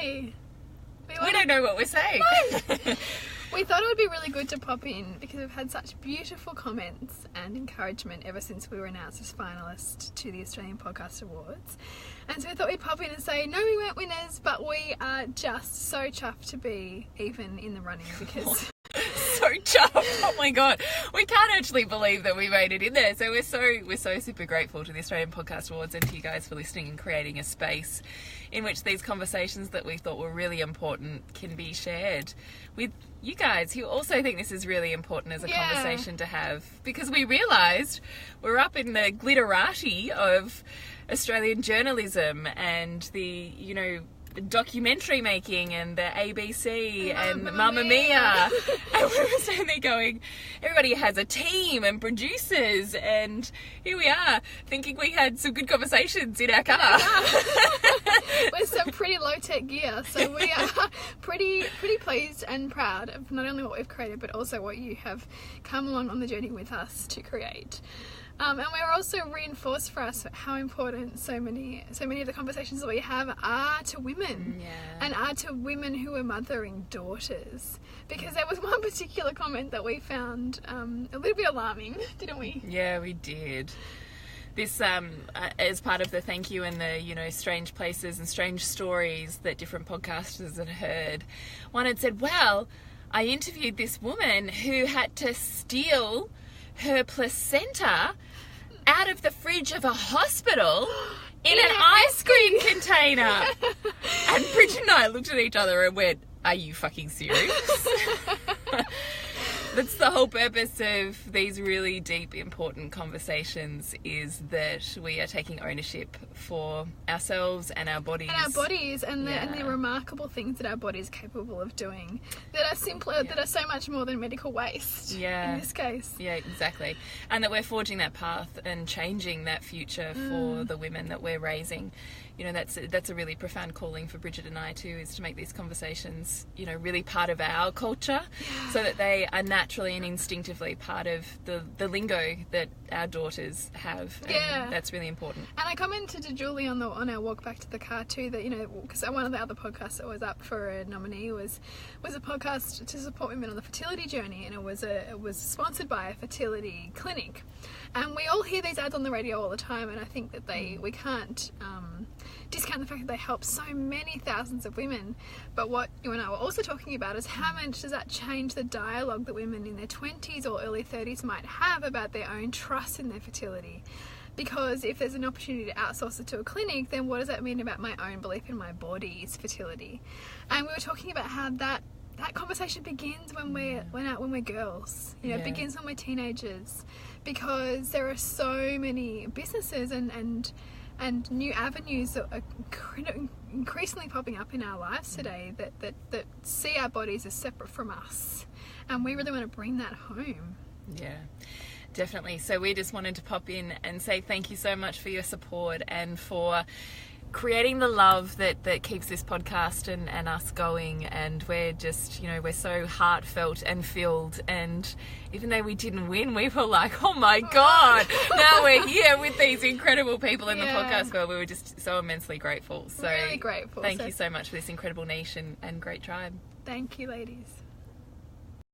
Exactly. We don't know what we're saying. No. We thought it would be really good to pop in because we've had such beautiful comments and encouragement ever since we were announced as finalists to the Australian Podcast Awards. And so we thought we'd pop in and say, no, we weren't winners, but we are just so chuffed to be even in the running because... So chuffed. Oh my God. We can't actually believe that we made it in there. So we're so super grateful to the Australian Podcast Awards and to you guys for listening and creating a space in which these conversations that we thought were really important can be shared with you guys who also think this is really important as a conversation to have, because we realised we're up in the glitterati of Australian journalism and the, you know, documentary making and the ABC and Mamma Mia. And we were sitting there going, everybody has a team and producers, and here we are thinking we had some good conversations in our car. With some pretty low-tech gear. So we are pretty pleased and proud of not only what we've created but also what you have come along on the journey with us to create. And we're also reinforced for us how important so many of the conversations that we have are to women, and are to women who are mothering daughters. Because there was one particular comment that we found a little bit alarming, didn't we? Yeah, we did. This, as part of the thank you and the, you know, strange places and strange stories that different podcasters had heard, one had said, well, I interviewed this woman who had to steal her placenta out of the fridge of a hospital in an ice cream container. And Bridget and I looked at each other and went, are you fucking serious? That's the whole purpose of these really deep, important conversations, is that we are taking ownership for ourselves and our bodies. And the remarkable things that our bodies are capable of doing that are simpler, that are so much more than medical waste in this case. Yeah, exactly. And that we're forging that path and changing that future for the women that we're raising. You know, that's a really profound calling for Bridget and I too, is to make these conversations, you know, really part of our culture, so that they are naturally and instinctively part of the lingo that our daughters have. And that's really important. And I commented to Julie on our walk back to the car too that, you know, because one of the other podcasts that was up for a nominee was a podcast to support women on the fertility journey, and it was sponsored by a fertility clinic. And we all hear these ads on the radio all the time, and I think that we can't discount the fact that they help so many thousands of women. But what you and I were also talking about is how much does that change the dialogue that women in their 20s or early 30s might have about their own trust in their fertility. Because if there's an opportunity to outsource it to a clinic, then what does that mean about my own belief in my body's fertility? And we were talking about how that conversation begins when we're girls. You know, it begins when we're teenagers, because there are so many businesses and new avenues that are increasingly popping up in our lives today that see our bodies as separate from us, and we really want to bring that home. Yeah, definitely. So we just wanted to pop in and say thank you so much for your support and for creating the love that keeps this podcast and us going. And we're just, you know, we're so heartfelt and filled, and even though we didn't win, we were like, oh my God, now we're here with these incredible people in the podcast world. We were just so immensely grateful. So really grateful. Thank you so much for this incredible niche and great tribe. Thank you, ladies.